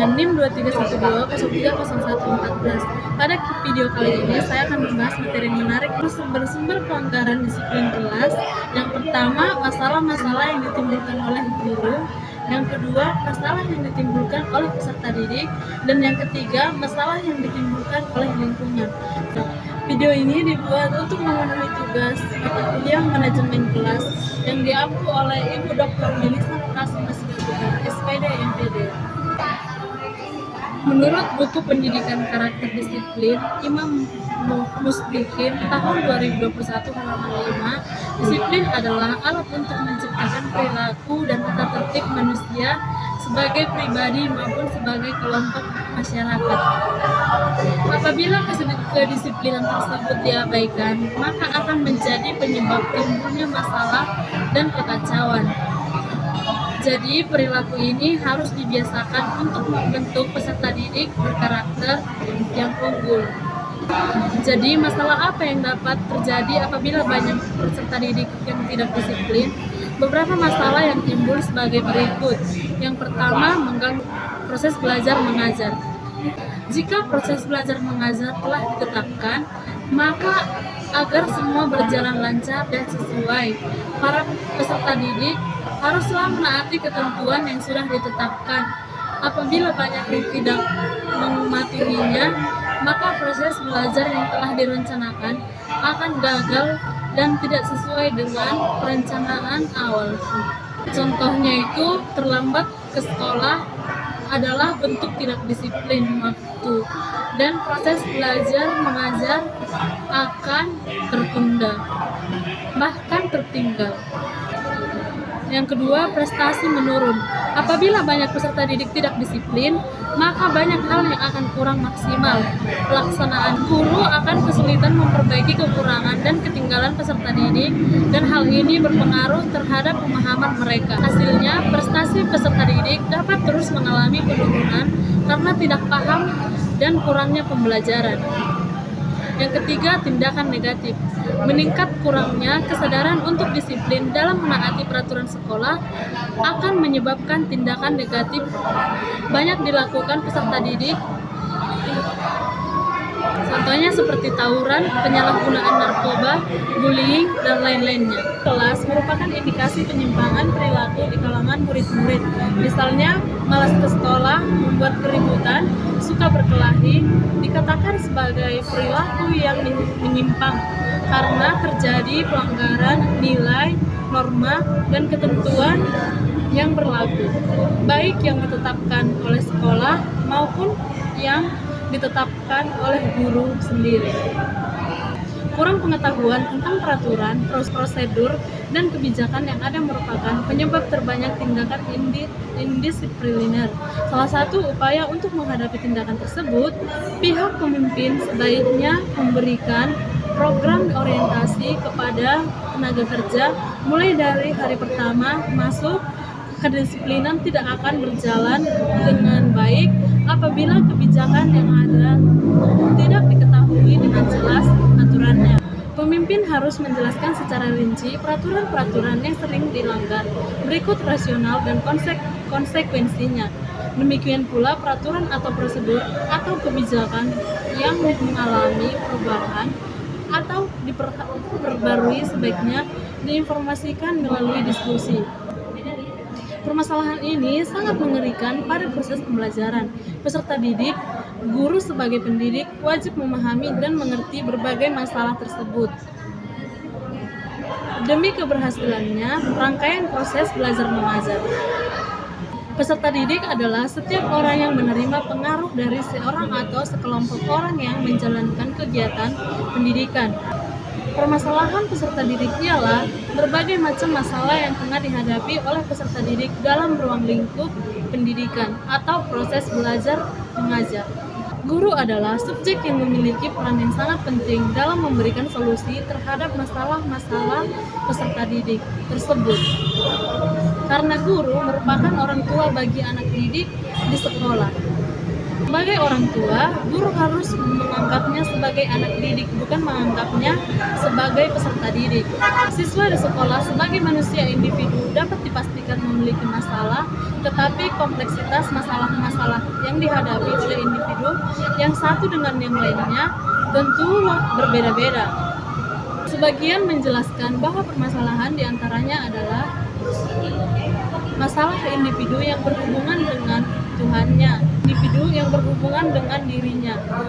dengan NIM 2312030114. Pada video kali ini saya akan membahas materi yang menarik sumber-sumber pelanggaran disiplin kelas. Yang pertama, masalah-masalah yang ditimbulkan oleh guru. Yang kedua, masalah yang ditimbulkan oleh peserta didik. Dan yang ketiga, masalah yang ditimbulkan oleh lingkungan. Video ini dibuat untuk memenuhi tugas mata kuliah manajemen kelas yang diampu oleh Ibu Dr. Melisa Prasma Sigaduga, SPD MPD. Menurut buku pendidikan karakter disiplin Imam Muslihin tahun 2021 halaman 5, disiplin adalah alat untuk menciptakan perilaku dan tata tertib manusia sebagai pribadi maupun sebagai kelompok masyarakat. Apabila kedisiplinan tersebut diabaikan, maka akan menjadi penyebab timbulnya masalah dan kekacauan. Jadi, perilaku ini harus dibiasakan untuk membentuk peserta didik berkarakter yang unggul. Jadi, masalah apa yang dapat terjadi apabila banyak peserta didik yang tidak disiplin? Beberapa masalah yang timbul sebagai berikut. Yang pertama, mengganggu proses belajar mengajar. Jika proses belajar mengajar telah ditetapkan, maka agar semua berjalan lancar dan sesuai, para peserta didik haruslah menaati ketentuan yang sudah ditetapkan. Apabila banyak yang tidak mematuhinya, maka proses belajar yang telah direncanakan akan gagal dan tidak sesuai dengan perencanaan awal. Contohnya itu, terlambat ke sekolah adalah bentuk tidak disiplin waktu, dan proses belajar mengajar akan tertunda, bahkan tertinggal. Yang kedua, prestasi menurun. Apabila banyak peserta didik tidak disiplin, maka banyak hal yang akan kurang maksimal. Pelaksanaan guru akan kesulitan memperbaiki kekurangan dan ketinggalan peserta didik, dan hal ini berpengaruh terhadap pemahaman mereka. Hasilnya, prestasi peserta didik dapat terus mengalami penurunan karena tidak paham dan kurangnya pembelajaran. Yang ketiga, tindakan negatif. Meningkat kurangnya kesadaran untuk disiplin dalam menaati peraturan sekolah akan menyebabkan tindakan negatif banyak dilakukan peserta didik. Contohnya seperti tawuran, penyalahgunaan narkoba, bullying, dan lain-lainnya. Kelas merupakan indikasi penyimpangan perilaku di kalangan murid-murid. Misalnya, malas ke sekolah, membuat keributan, suka berkelahi, dikatakan sebagai perilaku yang menyimpang karena terjadi pelanggaran nilai, norma, dan ketentuan yang berlaku, baik yang ditetapkan oleh sekolah maupun yang ditetapkan oleh guru sendiri. Kurang pengetahuan tentang peraturan, prosedur, dan kebijakan yang ada merupakan penyebab terbanyak tindakan indisipliner. Salah satu upaya untuk menghadapi tindakan tersebut, pihak pemimpin sebaiknya memberikan program orientasi kepada tenaga kerja mulai dari hari pertama masuk. Kedisiplinan tidak akan berjalan dengan baik apabila kebijakan yang ada tidak diketahui dengan jelas aturannya. Pemimpin harus menjelaskan secara rinci peraturan-peraturan yang sering dilanggar, berikut rasional dan konsekuensinya. Demikian pula peraturan atau prosedur atau kebijakan yang mengalami perubahan atau diperbarui sebaiknya diinformasikan melalui diskusi. Permasalahan ini sangat mengerikan pada proses pembelajaran. Peserta didik, guru sebagai pendidik wajib memahami dan mengerti berbagai masalah tersebut. Demi keberhasilannya, rangkaian proses belajar mengajar. Peserta didik adalah setiap orang yang menerima pengaruh dari seorang atau sekelompok orang yang menjalankan kegiatan pendidikan. Permasalahan peserta didik ialah berbagai macam masalah yang tengah dihadapi oleh peserta didik dalam ruang lingkup pendidikan atau proses belajar mengajar. Guru adalah subjek yang memiliki peran yang sangat penting dalam memberikan solusi terhadap masalah-masalah peserta didik tersebut. Karena guru merupakan orang tua bagi anak didik di sekolah. Sebagai orang tua, guru harus menganggapnya sebagai anak didik, bukan menganggapnya sebagai peserta didik. Siswa di sekolah sebagai manusia individu dapat dipastikan memiliki masalah, tetapi kompleksitas masalah-masalah yang dihadapi oleh individu yang satu dengan yang lainnya tentu berbeda-beda. Sebagian menjelaskan bahwa permasalahan diantaranya adalah masalah individu yang berhubungan dengan Tuhannya, individu yang berhubungan dengan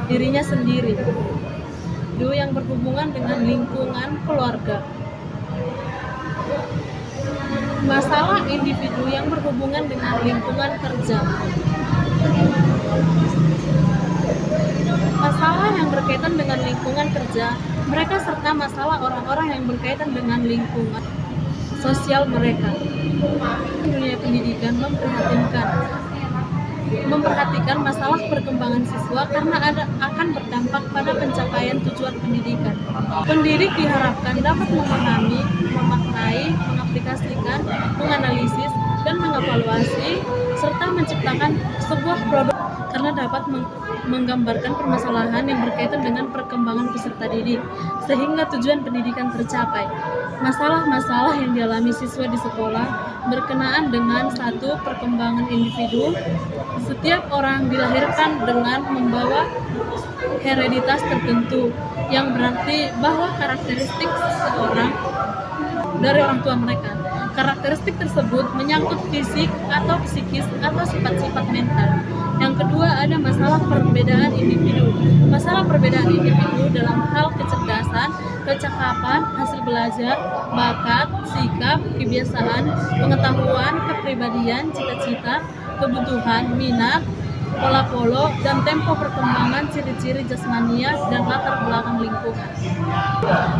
dirinya sendiri, individu yang berhubungan dengan lingkungan keluarga, masalah individu yang berhubungan dengan lingkungan kerja, masalah yang berkaitan dengan lingkungan kerja mereka, serta masalah orang-orang yang berkaitan dengan lingkungan sosial mereka. Dunia pendidikan memperhatikan masalah perkembangan siswa karena akan berdampak pada pencapaian tujuan pendidikan. Pendidik diharapkan dapat memahami, memaknai, mengaplikasikan, menganalisis, dan mengevaluasi serta menciptakan sebuah produk karena dapat menggambarkan permasalahan yang berkaitan dengan perkembangan peserta didik sehingga tujuan pendidikan tercapai. Masalah-masalah yang dialami siswa di sekolah berkenaan dengan satu, perkembangan individu. Setiap orang dilahirkan dengan membawa hereditas tertentu yang berarti bahwa karakteristik seseorang dari orang tua mereka. Karakteristik tersebut menyangkut fisik atau psikis atau sifat-sifat mental. Yang kedua, ada masalah perbedaan individu. Masalah perbedaan individu dalam hal kecerdasan, kecakapan, hasil belajar, bakat, sikap, kebiasaan, pengetahuan, kepribadian, cita-cita, kebutuhan, minat, pola-polo, dan tempo perkembangan, ciri-ciri jasmania, dan latar belakang lingkungan.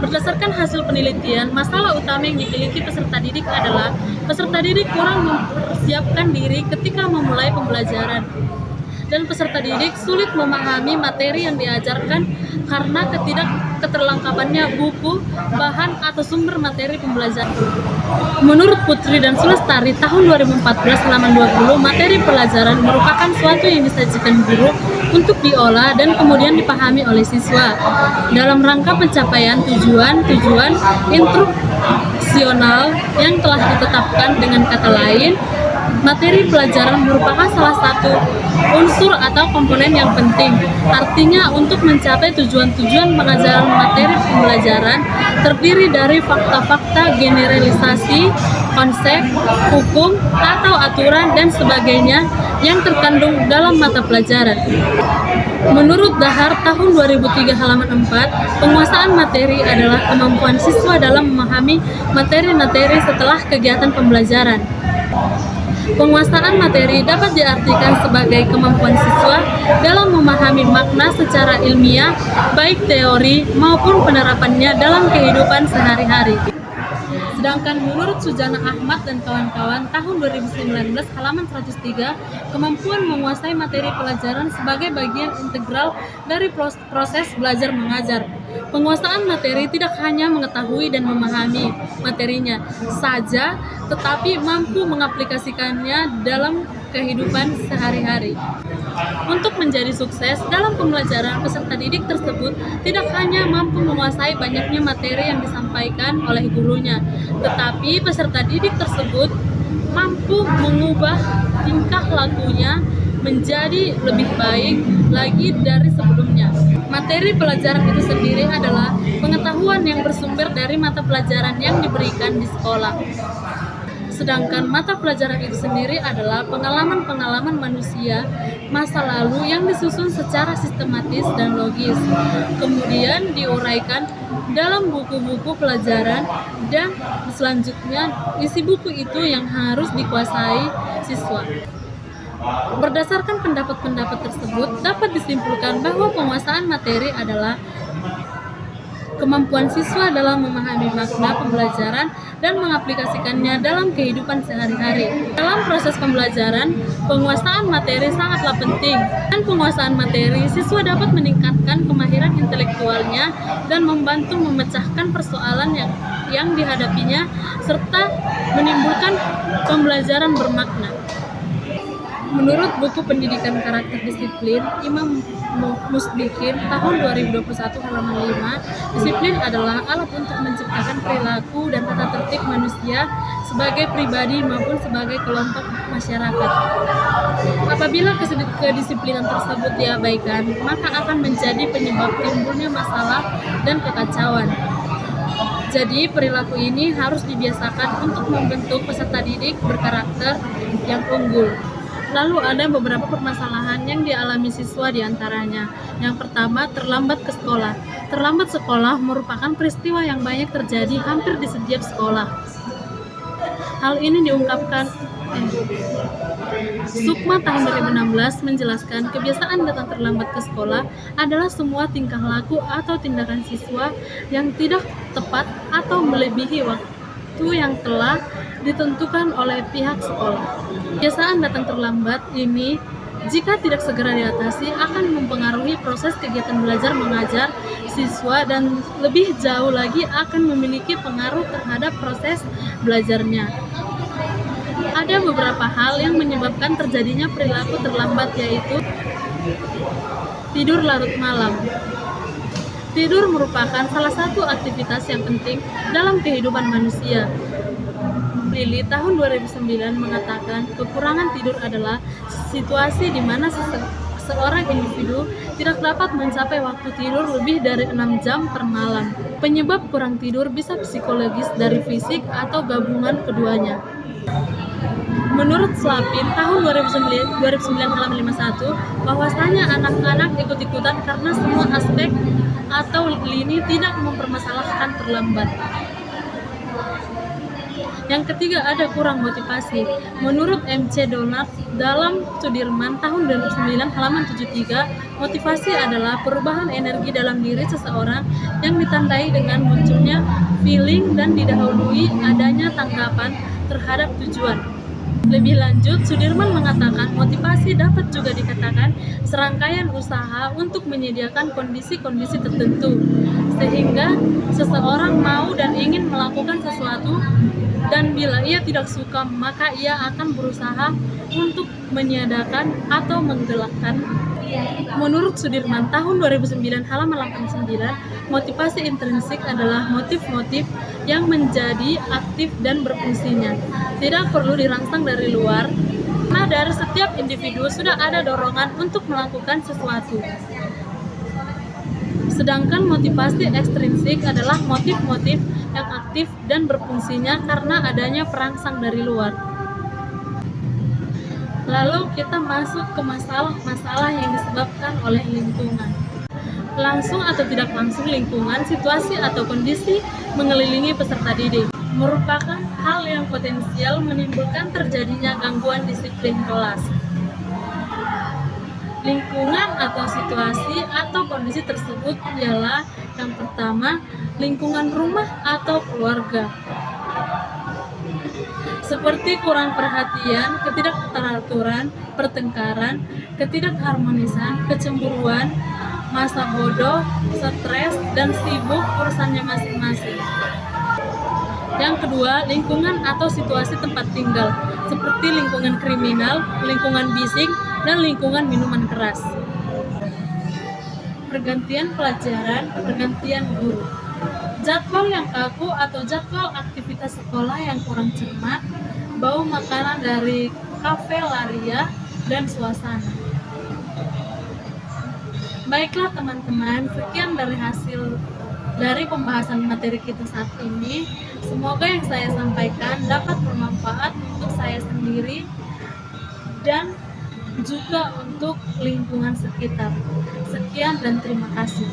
Berdasarkan hasil penelitian, masalah utama yang dimiliki peserta didik adalah peserta didik kurang mempersiapkan diri ketika memulai pembelajaran, dan peserta didik sulit memahami materi yang diajarkan karena keterlengkapannya buku, bahan, atau sumber materi pembelajaran. Menurut Putri dan Sulastari tahun 2014 halaman 20, materi pelajaran merupakan suatu yang disajikan guru untuk diolah dan kemudian dipahami oleh siswa dalam rangka pencapaian tujuan instruksional yang telah ditetapkan. Dengan kata lain, materi pelajaran merupakan salah satu unsur atau komponen yang penting. Artinya, untuk mencapai tujuan-tujuan pengajaran materi pembelajaran terdiri dari fakta-fakta, generalisasi, konsep, hukum, atau aturan, dan sebagainya yang terkandung dalam mata pelajaran. Menurut Dahar tahun 2003 halaman 4, penguasaan materi adalah kemampuan siswa dalam memahami materi-materi setelah kegiatan pembelajaran. Penguasaan materi dapat diartikan sebagai kemampuan siswa dalam memahami makna secara ilmiah, baik teori maupun penerapannya dalam kehidupan sehari-hari. Sedangkan menurut Sujana Ahmad dan kawan-kawan tahun 2019 halaman 103, kemampuan menguasai materi pelajaran sebagai bagian integral dari proses belajar mengajar. Penguasaan materi tidak hanya mengetahui dan memahami materinya saja, tetapi mampu mengaplikasikannya dalam kehidupan sehari-hari. Untuk menjadi sukses dalam pembelajaran, peserta didik tersebut tidak hanya mampu menguasai banyaknya materi yang disampaikan oleh gurunya, tetapi peserta didik tersebut mampu mengubah tingkah lakunya menjadi lebih baik lagi dari sebelumnya. Materi pelajaran itu sendiri adalah pengetahuan yang bersumber dari mata pelajaran yang diberikan di sekolah. Sedangkan mata pelajaran itu sendiri adalah pengalaman-pengalaman manusia masa lalu yang disusun secara sistematis dan logis, kemudian diuraikan dalam buku-buku pelajaran, dan selanjutnya isi buku itu yang harus dikuasai siswa. Berdasarkan pendapat-pendapat tersebut, dapat disimpulkan bahwa penguasaan materi adalah kemampuan siswa dalam memahami makna pembelajaran dan mengaplikasikannya dalam kehidupan sehari-hari. Dalam proses pembelajaran, penguasaan materi sangatlah penting. Dan penguasaan materi, siswa dapat meningkatkan kemahiran intelektualnya dan membantu memecahkan persoalan yang dihadapinya serta menimbulkan pembelajaran bermakna. Menurut buku Pendidikan Karakter Disiplin Imam Muslihin tahun 2021 halaman 5, disiplin adalah alat untuk menciptakan perilaku dan tata tertib manusia sebagai pribadi maupun sebagai kelompok masyarakat. Apabila kedisiplinan tersebut diabaikan, maka akan menjadi penyebab timbulnya masalah dan kekacauan. Jadi, perilaku ini harus dibiasakan untuk membentuk peserta didik berkarakter yang unggul. Lalu ada beberapa permasalahan yang dialami siswa diantaranya. Yang pertama, terlambat ke sekolah. Terlambat sekolah merupakan peristiwa yang banyak terjadi hampir di setiap sekolah. Hal ini diungkapkan Sukma tahun 2016 menjelaskan kebiasaan datang terlambat ke sekolah adalah semua tingkah laku atau tindakan siswa yang tidak tepat atau melebihi waktu yang telah ditentukan oleh pihak sekolah. Kebiasaan datang terlambat ini jika tidak segera diatasi akan mempengaruhi proses kegiatan belajar mengajar siswa dan lebih jauh lagi akan memiliki pengaruh terhadap proses belajarnya. Ada beberapa hal yang menyebabkan terjadinya perilaku terlambat, yaitu tidur larut malam. Tidur merupakan salah satu aktivitas yang penting dalam kehidupan manusia. Lili tahun 2009 mengatakan kekurangan tidur adalah situasi di mana seorang individu tidak dapat mencapai waktu tidur lebih dari 6 jam per malam. Penyebab kurang tidur bisa psikologis dari fisik atau gabungan keduanya. Menurut Slapin tahun 2009 halaman 51, bahwasanya anak-anak ikut-ikutan karena semua aspek atau lini tidak mempermasalahkan terlambat. Yang ketiga, ada kurang motivasi. Menurut MC Donat dalam Sudirman tahun 2009 halaman 73, motivasi adalah perubahan energi dalam diri seseorang yang ditandai dengan munculnya feeling dan didahului adanya tanggapan terhadap tujuan. Lebih lanjut, Sudirman mengatakan motivasi dapat juga dikatakan serangkaian usaha untuk menyediakan kondisi-kondisi tertentu sehingga seseorang mau dan ingin melakukan sesuatu, dan bila ia tidak suka maka ia akan berusaha untuk meniadakan atau menggelakkan. Menurut Sudirman tahun 2009 halaman 89, motivasi intrinsik adalah motif-motif yang menjadi aktif dan berfungsinya, tidak perlu dirangsang dari luar, karena dari setiap individu sudah ada dorongan untuk melakukan sesuatu. Sedangkan motivasi ekstrinsik adalah motif-motif yang aktif dan berfungsinya karena adanya perangsang dari luar. Lalu kita masuk ke masalah-masalah yang disebabkan oleh lingkungan. Langsung atau tidak langsung lingkungan, situasi atau kondisi mengelilingi peserta didik merupakan hal yang potensial menimbulkan terjadinya gangguan disiplin kelas. Lingkungan atau situasi atau kondisi tersebut ialah yang pertama, lingkungan rumah atau keluarga. Seperti kurang perhatian, ketidakteraturan, pertengkaran, ketidakharmonisan, kecemburuan, masa bodoh, stres, dan sibuk urusannya masing-masing. Yang kedua, lingkungan atau situasi tempat tinggal, seperti lingkungan kriminal, lingkungan bising, dan lingkungan minuman keras. Pergantian pelajaran, pergantian guru. Jadwal yang kaku atau jadwal aktivitas sekolah yang kurang cermat, bau makanan dari kafelaria, dan suasana. Baiklah teman-teman, sekian dari hasil dari pembahasan materi kita saat ini. Semoga yang saya sampaikan dapat bermanfaat untuk saya sendiri dan juga untuk lingkungan sekitar. Sekian dan terima kasih.